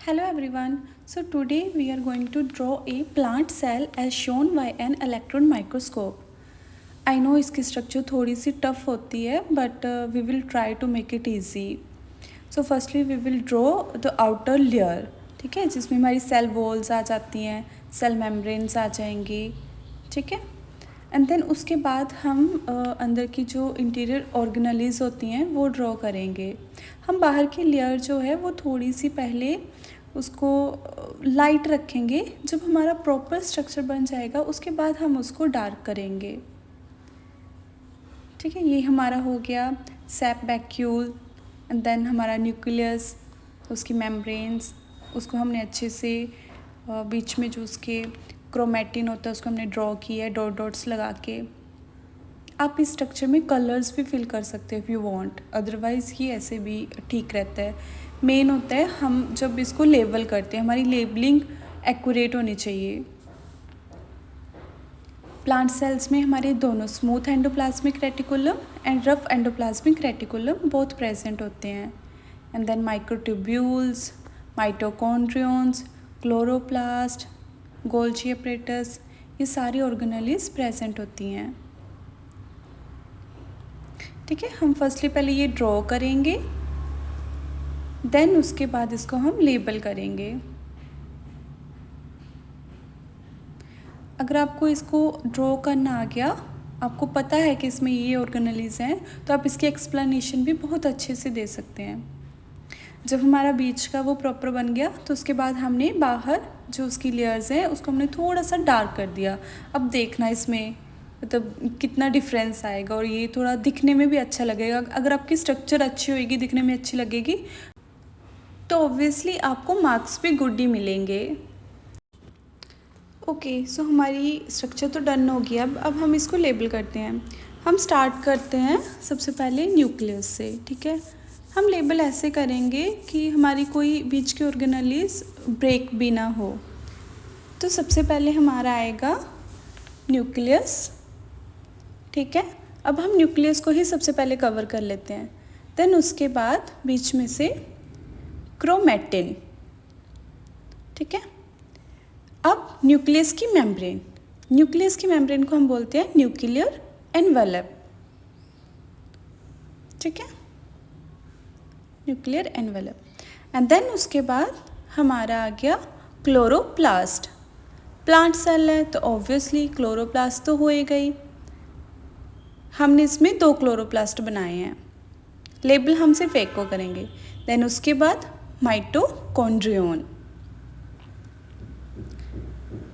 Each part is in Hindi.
Hello everyone. So today we are going to draw a plant cell as shown by an electron microscope. I know इसकी स्ट्रक्चर थोड़ी सी टफ होती है but we will try to make it easy. So firstly we will draw the outer layer. ठीक है, जिसमें हमारी सेल वॉल्स आ जाती हैं, सेल मेम्ब्रेन्स आ जाएंगी. ठीक है, एंड देन उसके बाद हम अंदर की जो इंटीरियर ऑर्गेनेलीज होती हैं वो ड्रॉ करेंगे. हम बाहर की लेयर जो है वो थोड़ी सी पहले उसको लाइट रखेंगे. जब हमारा प्रॉपर स्ट्रक्चर बन जाएगा उसके बाद हम उसको डार्क करेंगे. ठीक है, ये हमारा हो गया सैप वैक्यूल एंड देन हमारा न्यूक्लियस, उसकी मेम्ब्रेन्स, उसको हमने अच्छे से बीच में जो उसके क्रोमेटिन होता है उसको हमने ड्रॉ किया है डॉट डॉट्स लगा के. आप इस स्ट्रक्चर में कलर्स भी फिल कर सकते हैं इफ़ यू वांट, अदरवाइज़ ये ऐसे भी ठीक रहता है. मेन होता है हम जब इसको लेबल करते हैं, हमारी लेबलिंग एक्यूरेट होनी चाहिए. प्लांट सेल्स में हमारे दोनों smooth endoplasmic reticulum and rough endoplasmic reticulum बहुत प्रेजेंट होते हैं. And then microtubules, mitochondrions, chloroplast, Golgi apparatus, ये सारी ऑर्गेनेलीज प्रेजेंट होती हैं. ठीक है, हम फर्स्टली पहले ये ड्रॉ करेंगे, देन उसके बाद इसको हम लेबल करेंगे. अगर आपको इसको ड्रॉ करना आ गया, आपको पता है कि इसमें ये ऑर्गेनेलीज हैं, तो आप इसकी एक्सप्लेनेशन भी बहुत अच्छे से दे सकते हैं. जब हमारा बीच का वो प्रॉपर बन गया तो उसके बाद हमने बाहर जो उसकी लेयर्स हैं उसको हमने थोड़ा सा डार्क कर दिया. अब देखना इसमें मतलब कितना डिफरेंस आएगा और ये थोड़ा दिखने में भी अच्छा लगेगा. अगर आपकी स्ट्रक्चर अच्छी होएगी, दिखने में अच्छी लगेगी, तो ऑब्वियसली आपको मार्क्स भी गुड ही मिलेंगे. ओके, सो हमारी स्ट्रक्चर तो डन हो गया. अब हम इसको लेबल करते हैं. हम स्टार्ट करते हैं सबसे पहले न्यूक्लियस से. ठीक है, हम लेबल ऐसे करेंगे कि हमारी कोई बीच की ऑर्गेनेलीज ब्रेक भी ना हो. तो सबसे पहले हमारा आएगा न्यूक्लियस. ठीक है, अब हम न्यूक्लियस को ही सबसे पहले कवर कर लेते हैं. देन उसके बाद बीच में से क्रोमेटिन. ठीक है, अब न्यूक्लियस की मेम्ब्रेन. न्यूक्लियस की मेम्ब्रेन को हम बोलते हैं न्यूक्लियर एनवेलप. ठीक है, न्यूक्लियर एनवेलप. एंड देन उसके बाद हमारा आ गया क्लोरोप्लास्ट. प्लांट सेल है तो ऑब्वियसली क्लोरोप्लास्ट तो होएगा ही. हमने इसमें 2 क्लोरोप्लास्ट बनाए हैं. लेबल हम सिर्फ एक को करेंगे. देन उसके बाद माइटोकॉन्ड्रियन.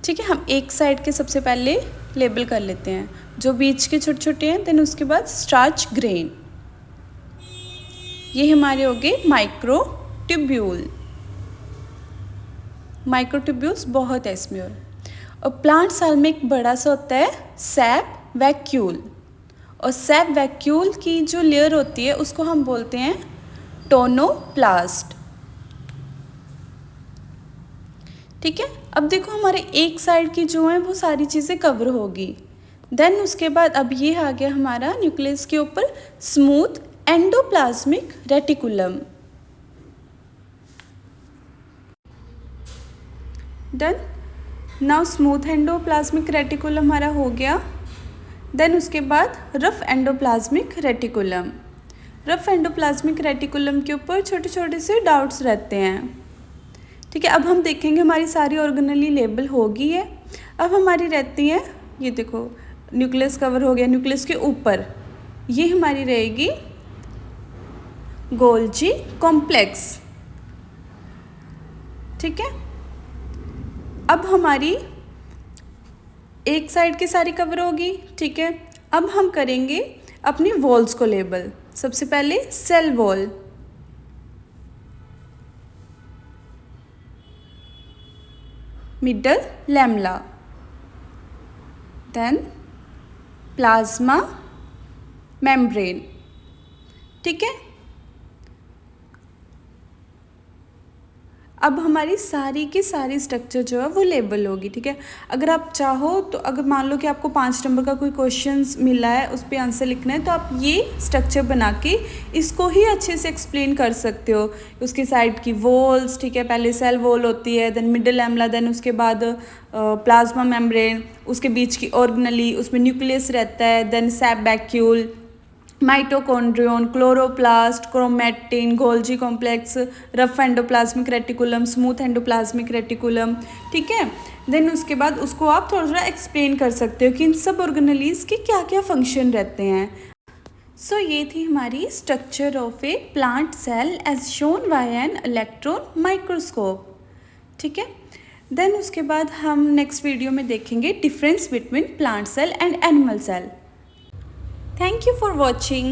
ठीक है, हम एक साइड के सबसे पहले लेबल कर लेते हैं, जो बीच के छोटे छोटे हैं. देन उसके बाद स्टार्च ग्रेन. ये हमारे हो गए माइक्रोट्यूब्यूल. माइक्रोट्यूब्यूल्स बहुत है इसमें. और प्लांट सेल में एक बड़ा सा होता है सैप वैक्यूल. और सैप वैक्यूल की जो लेयर होती है उसको हम बोलते हैं टोनोप्लास्ट. ठीक है, अब देखो हमारे एक साइड की जो है वो सारी चीज़ें कवर होगी. देन उसके बाद अब ये आ गया हमारा न्यूक्लियस के ऊपर smooth endoplasmic reticulum. Done. Now smooth endoplasmic reticulum हमारा हो गया. देन उसके बाद rough endoplasmic reticulum. Rough endoplasmic reticulum के ऊपर छोटे छोटे से डॉट्स रहते हैं. ठीक है, अब हम देखेंगे हमारी सारी ऑर्गेनेली लेबल होगी है. अब हमारी रहती हैं, ये देखो न्यूक्लियस कवर हो गया. न्यूक्लियस के ऊपर ये हमारी रहेगी गोल्जी कॉम्प्लेक्स. ठीक है, अब हमारी एक साइड की सारी कवर होगी. ठीक है, अब हम करेंगे अपनी वॉल्स को लेबल. सबसे पहले cell wall. Middle lamella. Then plasma membrane. ठीक है, अब हमारी सारी की सारी स्ट्रक्चर जो है वो लेबल होगी, ठीक है। अगर आप चाहो तो अगर मान लो कि आपको 5 नंबर का कोई क्वेश्चन मिला है, उस पर आंसर लिखना है, तो आप ये स्ट्रक्चर बना के इसको ही अच्छे से एक्सप्लेन कर सकते हो। उसकी साइड की वॉल्स, ठीक है, पहले सेल वॉल होती है, देन मिडल एमला, देन उसके बाद प्लाज्मा मेम्ब्रेन, उसके बीच की ऑर्गेनेली, उसमें न्यूक्लियस रहता है, देन सैबैक्यूल, mitochondrion, chloroplast, chromatin, Golgi complex, rough endoplasmic reticulum, smooth endoplasmic reticulum, ठीक है। देन उसके बाद उसको आप थोड़ा थोड़ा एक्सप्लेन कर सकते हो कि इन सब ऑर्गेनेलीज के क्या क्या फंक्शन रहते हैं। सो ये थी हमारी structure of a plant cell as shown by an electron microscope, ठीक है। देन उसके बाद हम नेक्स्ट वीडियो में देखेंगे difference between plant cell and animal cell. Thank you for watching.